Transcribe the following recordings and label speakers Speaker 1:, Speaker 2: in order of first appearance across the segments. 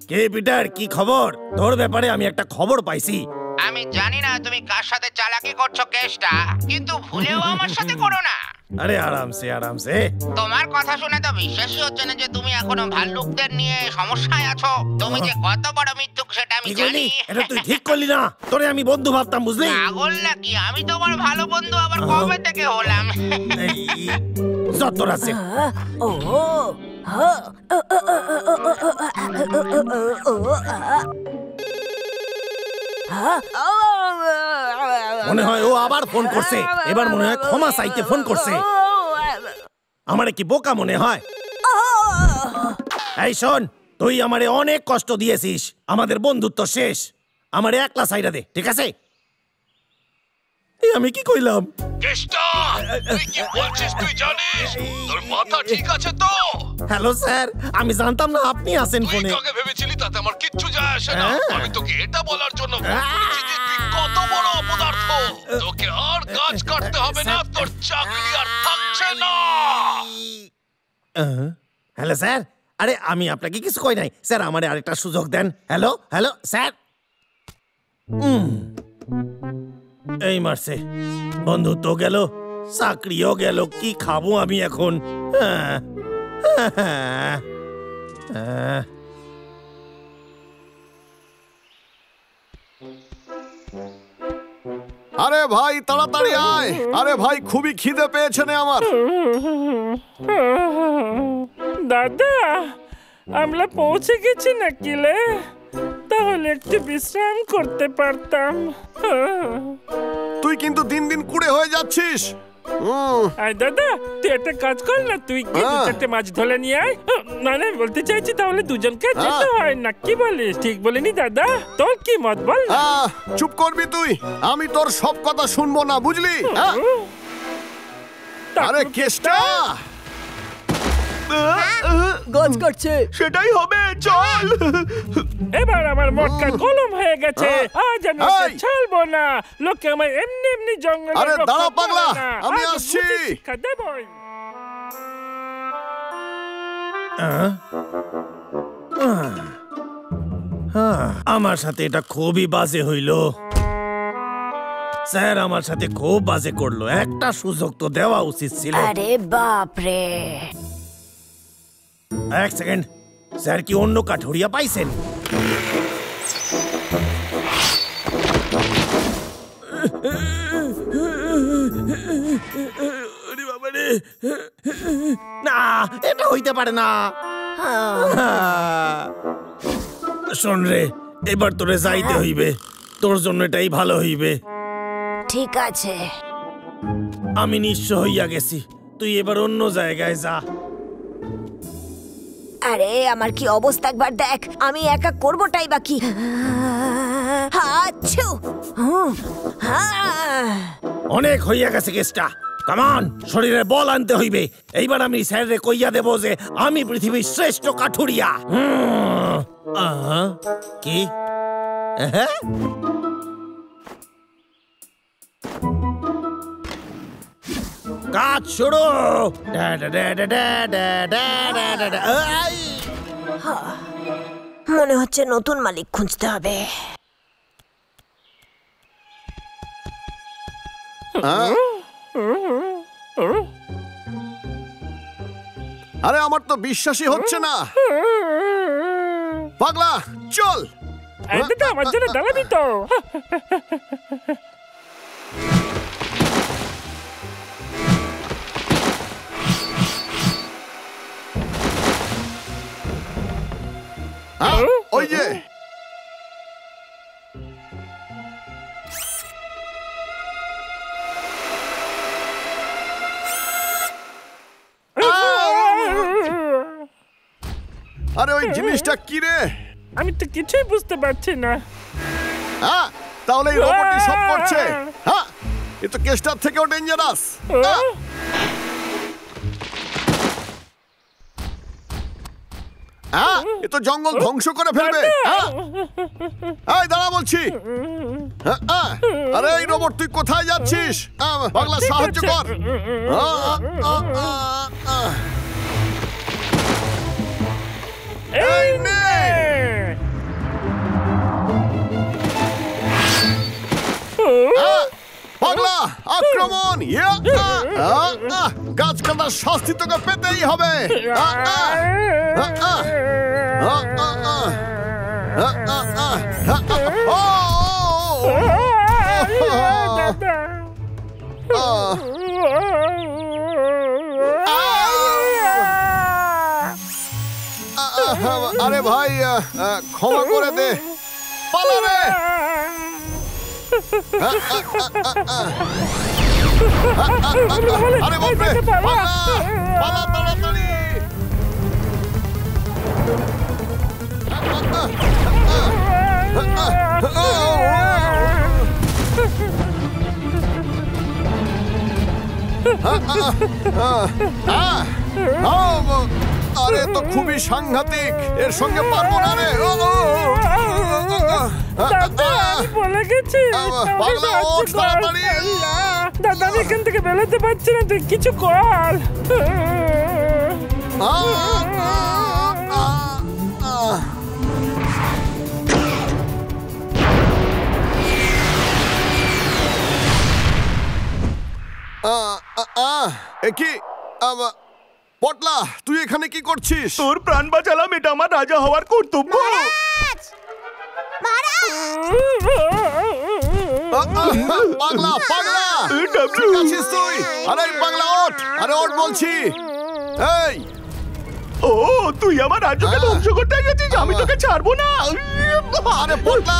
Speaker 1: কে Peter, কি খবর? তোর ব্যাপারে আমি একটা খবর পাইছি।
Speaker 2: আমি জানি না তুমি কার সাথে চালাকি করছো কেসটা, কিন্তু ভুলেও আমার সাথে করো না।
Speaker 1: আরে আরামসে আরামসে।
Speaker 2: তোমার কথা শুনে তো বিশ্বাসই হচ্ছে না যে তুমি এখনো ভাল্লুকদের নিয়ে সমস্যায় আছো। তুমি যে কত বড় মিথ্যুক সেটা আমি জানি।
Speaker 1: এটা তুই ঠিক করলি না। তোরে আমি বন্ধু ভাবতাম, বুঝলি?
Speaker 2: পাগল নাকি? আমি তোমার ভালো বন্ধু আবার কবে থেকে হলাম?
Speaker 1: যত আছে। মনে হয় ও আবার ফোন করছে। এবার মনে হয় ক্ষমা চাইতে ফোন করছে। আমারে কি বোকা মনে হয়? এই শোন, তুই আমারে অনেক কষ্ট দিয়েছিস। আমাদের বন্ধুত্ব শেষ। আমারে একলা সাইডা দে, ঠিক আছে? আমি কি কইলাম?
Speaker 3: কেষ্টা, তুই কি বলছিস তুই জানিস? তোর মাথা ঠিক আছে তো?
Speaker 1: হ্যালো স্যার, আমি জানতাম না আপনি আছেন
Speaker 3: তুই
Speaker 1: ফোনে।
Speaker 3: কাকে ভেবেছিলি তাতে আমার কিচ্ছু যায় আসে না। আমি তোকে এটা বলার জন্য ফোন করেছি যে তুই কত বড় অপদার্থ। তোকে আর কাজ করতে হবে না, তোর চাকরি আর থাকছে না।
Speaker 1: হ্যালো স্যার, আরে আমি আপনাকে কিছু কই নাই স্যার, আমারে আরেকটা সুযোগ দেন। Hello hello sir. এই মারছে, বন্ধুত্ব গেল, চাকরিও গেল, কি খাবো আমি এখন?
Speaker 4: আরে ভাই তাড়াতাড়ি আয়। আরে ভাই খুবই খিদে পেয়েছে না আমার।
Speaker 5: দাদা, আমরা পৌঁছে গেছি না কিলে? তাহলে একটু বিশ্রাম করতে পারতাম।
Speaker 4: তুই কিন্তু দিন দিন কুড়ে হয়ে যাচ্ছিস।
Speaker 5: আয় দাদা, তুই একটা কাজ কর না, তুই কি দু চারটে মাছ ধরে নিয়ে আয়। মানে বলতে চাইছি তাহলে দুজনকে যেতে হয় না, কি বলিস? ঠিক বলিনি দাদা? তোর কি মত বল?
Speaker 4: চুপ করবি তুই, আমি তোর সব কথা শুনবো না, বুঝলি? আরে কেষ্টা
Speaker 6: গাছ কাটছে।
Speaker 4: সেটাই হবে, চল।
Speaker 5: এবার আমার মটকা কলম হয়ে গেছে, আজ আমি ওকে ছাড়বো না। লোকে আমার এমনি এমনি জঙ্গলে।
Speaker 4: আরে দাঁড়া পাগলা, আমি আসছি।
Speaker 5: শিক্ষা দেবই।
Speaker 1: আমার সাথে এটা খুবই বাজে হইল স্যার, আমার সাথে খুব বাজে করলো। একটা সুযোগ তো দেওয়া উচিত ছিল।
Speaker 6: আরে বাপ রে।
Speaker 1: এক সেকেন্ড স্যার, কি অন্য কাঠুরিয়া পাইছেন? না, এটা হইতে পারে না। শোন রে, এবার তোরে যাইতে হইবে। তোর জন্য এটাই ভালো হইবে।
Speaker 6: ঠিক আছে,
Speaker 1: আমি নিঃস্ব হইয়া গেছি, তুই এবার অন্য জায়গায় যা।
Speaker 6: আরে আমার কি অবস্থা একবার দেখ, আমি একা করবোটাই বাকি।
Speaker 1: অনেক হইয়া গেছে কেসটা। কামান, শরীরে বল আনতে হইবে। এইবার আমি স্যারে কইয়া দেব যে আমি পৃথিবীর শ্রেষ্ঠ কাঠুরিয়া। কি? কাজ শুরু।
Speaker 6: মনে হচ্ছে নতুন মালিক খুঁজতে হবে।
Speaker 4: আরে আমার তো বিশ্বাসই হচ্ছে না। পাগলা চল।
Speaker 5: দাদা, আমার জন্য দাঁড়াবি তো?
Speaker 4: ওই যে আরে ওই জিনিসটা কি রে?
Speaker 5: আমি তো কিছুই বুঝতে পারছি না।
Speaker 4: তাহলে এই রোবটই সব করছে। এ তো কেষ্টার থেকেও ডেঞ্জারাস। এ তো জঙ্গল ধ্বংস করে ফেলবে। এই দাঁড়া বলছি। আরে এই রোবট তুই কোথায় যাচ্ছিস? পাগলা সাহায্য কর। এই নে। আক্রমণ! গাছ কাটার শাস্তি তোকে পেতেই হবে! আরে ভাই, ক্ষমা করে দে, পালা রে! আরে বাপরে, পালা তাড়াতাড়ি! আরে তো খুবই সাংঘাতিক, এর সঙ্গে পারবো না রে।
Speaker 5: বলে গেছি
Speaker 4: পাগলা, ওঠ তাড়াতাড়ি!
Speaker 5: দাদা, আমি এখান থেকে বেরোতে পারছি না, তুই কিছু কর।
Speaker 4: কি পটলা, তুই এখানে কি করছিস?
Speaker 1: তোর প্রাণ বাঁচালাম, এটা আমার রাজা হওয়ার কর্তব্য।
Speaker 4: পাগলা, পাগলা, ঠিক আছিস তুই? আরে পাগলা, ওঠ! আরে ওঠ বলছি। এই,
Speaker 1: ও তুই আমার রাজ্যকে ধ্বংস করতে গেছিস, আমি তোকে ছাড়বো না।
Speaker 4: আরে পটলা,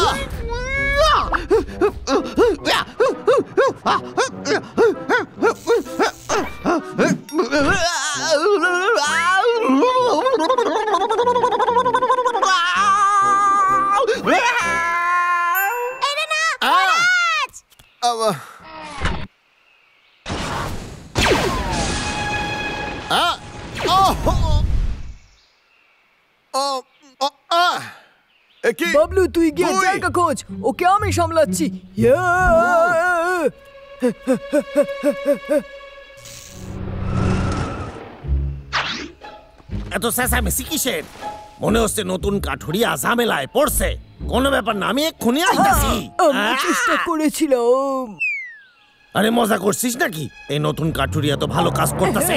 Speaker 7: বাবলু, তুই গিয়ে জায়গা খোঁজ, ওকে আমি সামলাচ্ছি।
Speaker 1: এত চেঁচামেচি কিসের? মনে হচ্ছে নতুন কাঠুরিয়া ঝামেলায় পড়ছে। কোনো ব্যাপার না, আমি এক্ষুনি আইতাছি।
Speaker 7: আমি চেষ্টা করেছিলাম।
Speaker 1: আরে মজা করছিস নাকি? এই নতুন কাঠুরিয়া তো ভালো কাজ করতেছে।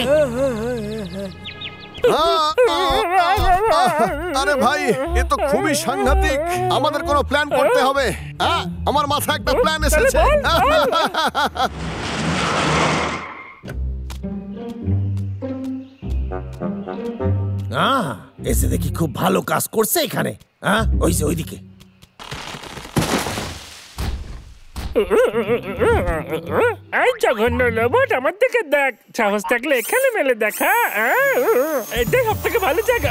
Speaker 4: আরে ভাই, এ তো খুবই সাংঘাতিক, আমাদের কোনো প্ল্যান করতে হবে। আমার মাথায় একটা প্ল্যান এসেছে।
Speaker 1: এসে দেখি খুব ভালো কাজ করছে এখানে। ওই যে ওইদিকে।
Speaker 5: এই জঘন্য লোবট, আমার দিকে দেখ, সাহস থাকলে এখানে মেলে দেখা। এটাই সব থেকে ভালো জায়গা।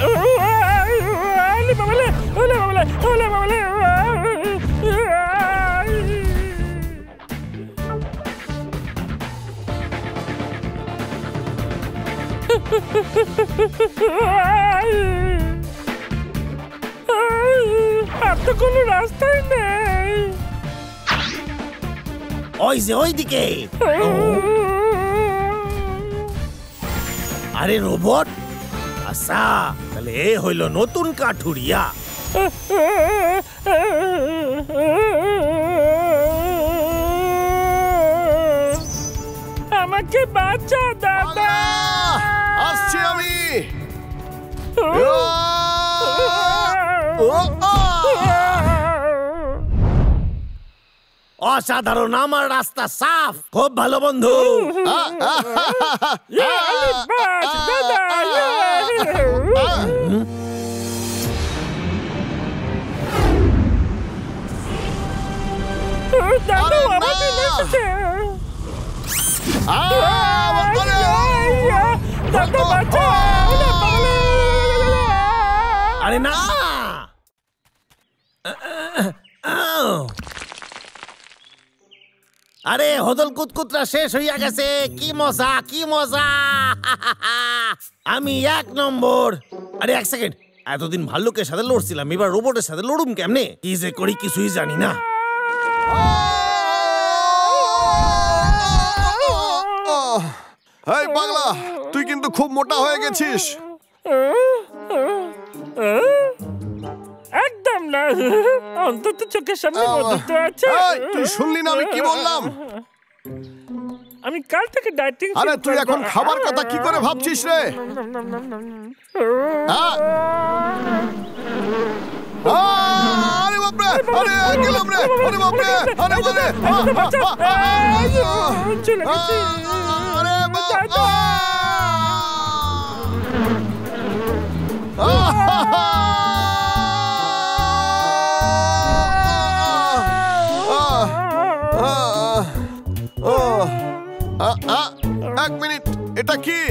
Speaker 5: আর তো কোনো রাস্তাই নেই।
Speaker 1: ওই যে ওইদিকে। আরে রোবট, আচ্ছা তাহলে এ হইল নতুন কাঠুরিয়া।
Speaker 5: আমাকে বাঁচা দাদা,
Speaker 4: আসছি আমি।
Speaker 1: অসাধারণ, আমার রাস্তা সাফ, খুব ভালো বন্ধু। আরে না, আরে হদল কুতকুতরা শেষ হইয়া গেছে। কি মজা, কি মজা! আমি 1 নম্বর। আরে 1 সেকেন্ড, এতদিন ভাল্লুকের সাথে লড়ছিলাম, এবার রোবটের সাথে লড়ুম কেমনে? কি যে করি কিছুই জানি না।
Speaker 4: এই পাগলা, তুই কিন্তু খুব মোটা হয়ে গেছিস।
Speaker 5: একদম না, অন্তত চোখের সামনে মধু তো আছে।
Speaker 4: তুই শুনলি না আমি কি বললাম?
Speaker 5: আমি কাল থেকে ডায়েটিং।
Speaker 4: আরে তুই এখন খাবার কথা কি করে ভাবছিস রে? আরে বাপরে, আরে গেলাম রে, আরে বাপরে, আরে বাপরে,
Speaker 5: চলে গেছি।
Speaker 4: আরে বাবা, এক মিনিট, এটা কি?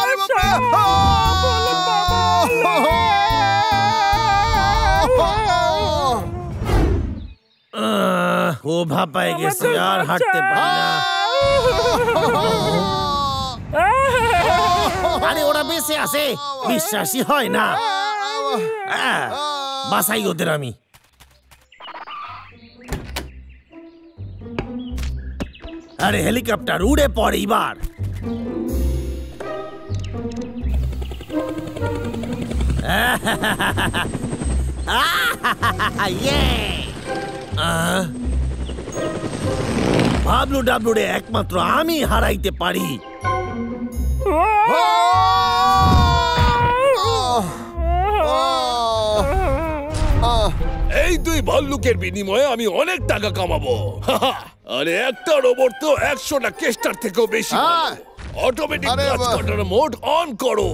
Speaker 4: আরে বাপরে,
Speaker 1: ও ভাপায় গেছে, আর হাঁটতে পারি না। আরে ওরা বেঁচে আছে, বিশ্বাসই হয় না। বাসাই ওদের আমি। আরে হেলিকপ্টার উড়ে পড়ে এবার। বাবলু ডাবলু রে একমাত্র আমি হারাইতে পারি।
Speaker 3: এই দুই ভাল্লুকের বিনিময়ে আমি অনেক টাকা কামাবো। আরে একটা রোবট তো 100টা কেস্টার থেকেও বেশি। অটোমেটিক কাজ কাটার মোড অন করো।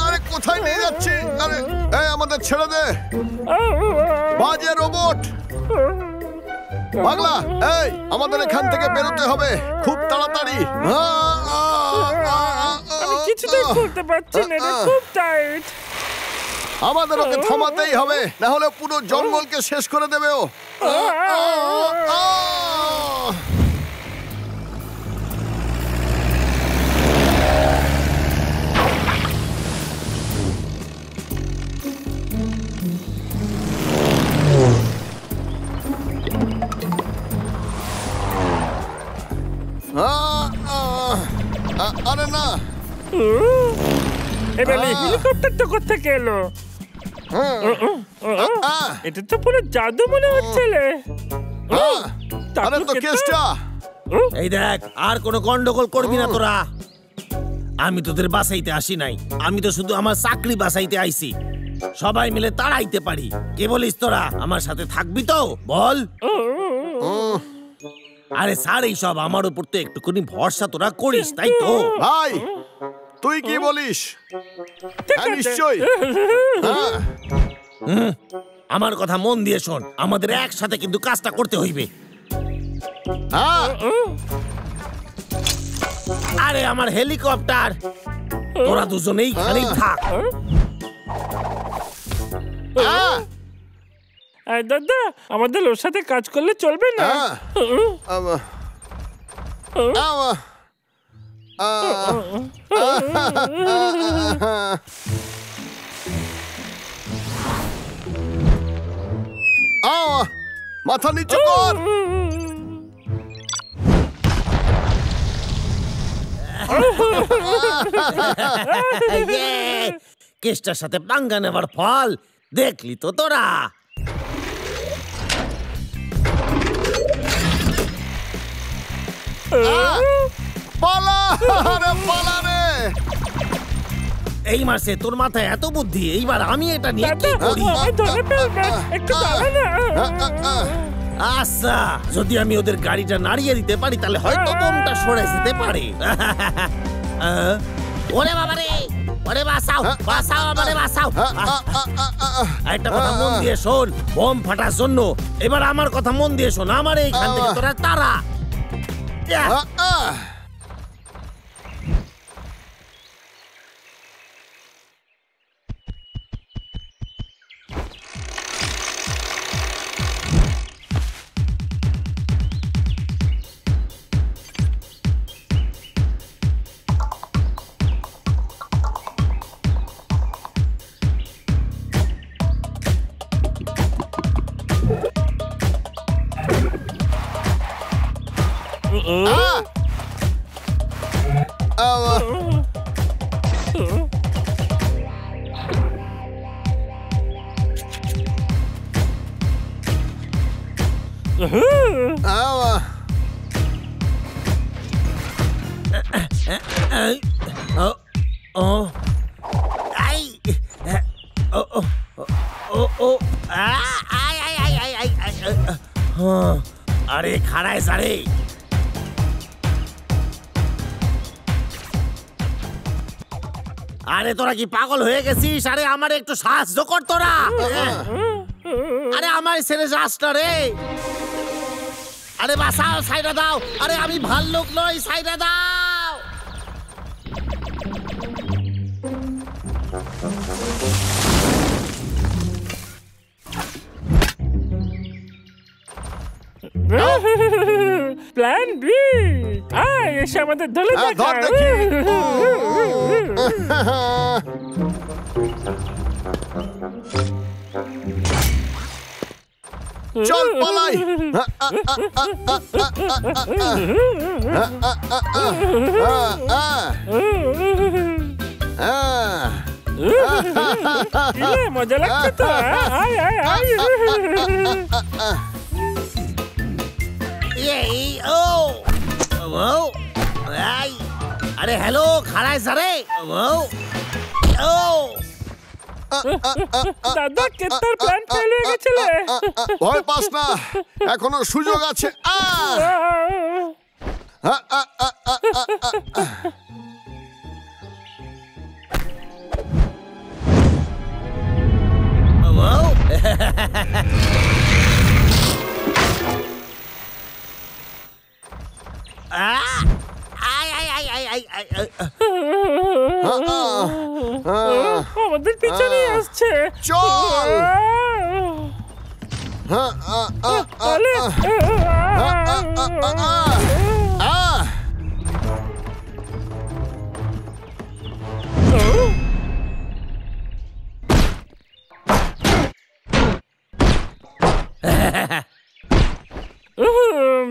Speaker 4: আরে কোথায় নিয়ে যাচ্ছি? আরে এই আমাদের ছেড়ে দে, বাজে রোবট। পাগলা, এই আমাদের এখান থেকে বেরোতে হবে খুব তাড়াতাড়ি।
Speaker 5: আমি কিছুতেই করতে পারছি না, এটা খুব টাইট।
Speaker 4: আমাদের ওকে থামাতেই হবে, না হলে পুরো জঙ্গলকে শেষ করে দেবে ও। আরে না,
Speaker 5: এবার হেলিকপ্টারটা কোথেকে এলো? এটা তো পুরো জাদু মনে হচ্ছে।
Speaker 4: আরে তো কেসটা।
Speaker 1: এই দেখ, আর কোনো গন্ডগোল করবি না তোরা। আমি তোদের বাঁচাইতে আসি নাই, আমি তো শুধু আমার চাকরি বাঁচাইতে আইছি। সবাই মিলে তাড়াইতে পারি। কে বলিস তোরা? আমার সাথে থাকবি তো বল? আরে স্যার, এই সব আমার উপর তো একটুখানি ভরসা তোরা করিস, তাই তো?
Speaker 4: ভাই তুই কি বলিস? নিশ্চয়ই।
Speaker 1: আমার কথা মন দিয়ে শোন, আমাদের একসাথে কিন্তু কাজটা করতে হইবে। আরে আমার হেলিকপ্টার, তোরা দুজনেই খালি থাক।
Speaker 5: দাদা, আমাদের ওর সাথে কাজ করলে চলবে না?
Speaker 4: মাথা নিচু কর।
Speaker 1: কেসটার সাথে পাঙ্গা নেবার ফল দেখলি তো তোরা?
Speaker 4: পালা রে, পালা রে।
Speaker 1: এই মাসে তোর মাথায় এত বুদ্ধি, এইবার আমি এটা নিয়ে কি করি? আচ্ছা, যদি আমি ওদের গাড়িটা নাড়িয়ে দিতে পারি তাহলে হয়তো বোমটা সরে যেতে পারে। ওরে বাবা রে, ওরে বাঁচাও, বাঁচাও আমারে, বাঁচাও। একটা কথা মন দিয়ে শোন, বোম ফাটার জন্য এবার আমার কথা মন দিয়ে শোন। আমার এইখান থেকে তোরা তারা। আরে খাড়ায় সারে আরে তোরা কি পাগল হয়ে গেছিস? আরে আমার একটু সাহায্য কর তোরা। আরে আমার ছেলে যাস না রে। আরে বাঁচাও, সাইডা দাও। আরে আমি ভাল্লুক নই, সাইডা দাও।
Speaker 5: Plan B. আয় এসে আমাদের ধরে
Speaker 4: ধর দেখি। চল পালাই।
Speaker 5: মজা লাগছে তো। আয় আয় আয়।
Speaker 1: আরে হ্যালো, খাড়ায় সারে।
Speaker 5: দাদা কেতার প্ল্যান ফেল হয়ে গেছিল।
Speaker 4: ভয় পাস না, এখনো সুযোগ আছে।
Speaker 5: আমাদের পিছনে আসছে।
Speaker 4: চল।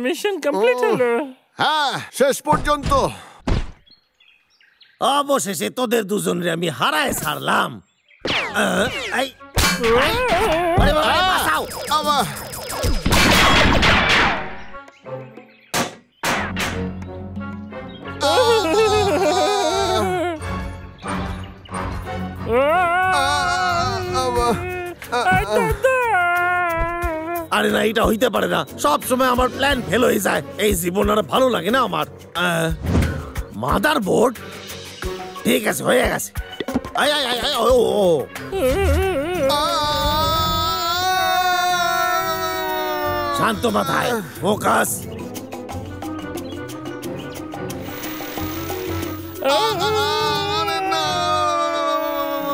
Speaker 5: মিশন কমপ্লিট হলো।
Speaker 4: হ্যাঁ, শেষ পর্যন্ত।
Speaker 1: অবশেষে তোদের দুজনের আমি হারায় ছাড়লাম। আরে না, এটা হইতে পারে না। সব সময় আমার প্ল্যান ফেল হয়ে যায়। এই জীবন আর ভালো লাগে না আমার। মাদার বোর্ড ঠিক আছে, হয়ে গেছে। শান্ত মাথায়, ফোকাস।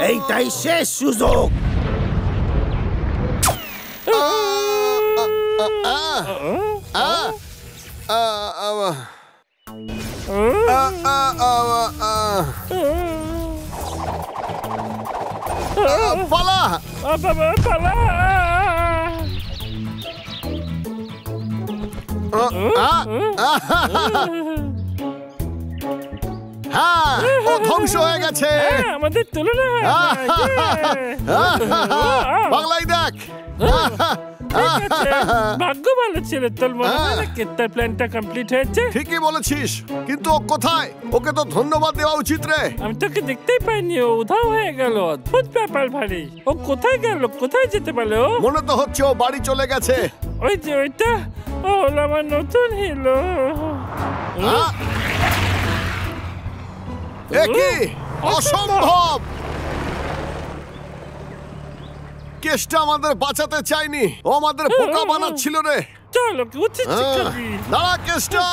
Speaker 1: এইটাই শেষ সুযোগ।
Speaker 4: পালা।
Speaker 5: পালা।
Speaker 4: হ্যাঁ, ও ধ্বংস হয়ে গেছে।
Speaker 5: আমাদের তুলনা হয়।
Speaker 4: বাংলায় দেখ।
Speaker 5: ভাগ্য ভালো ছিল তোর, মনে হয় না কেতার প্ল্যানটা কমপ্লিট হয়েছে।
Speaker 4: ঠিকই বলেছিস, কিন্তু ও কোথায়? ওকে তো ধন্যবাদ দেওয়া উচিত রে।
Speaker 5: আমি তোকে দেখতেই পাইনি, ও উধাও হয়ে গেল। অদ্ভুত ব্যাপার ভারী। ও কোথায় গেল? কোথায় যেতে পারলো?
Speaker 4: মনে তো হচ্ছে ও বাড়ি চলে গেছে।
Speaker 5: ওই যে ওইটা, ও হলো আমার নতুন হিরো।
Speaker 4: এ কি অসম্ভব! কেসটা আমাদের বাঁচাতে চাইনি, ও আমাদের বোকা বানাচ্ছিল রে।
Speaker 5: চলো উচিত শিক্ষা দিই।
Speaker 4: দাঁড়া কেসটা।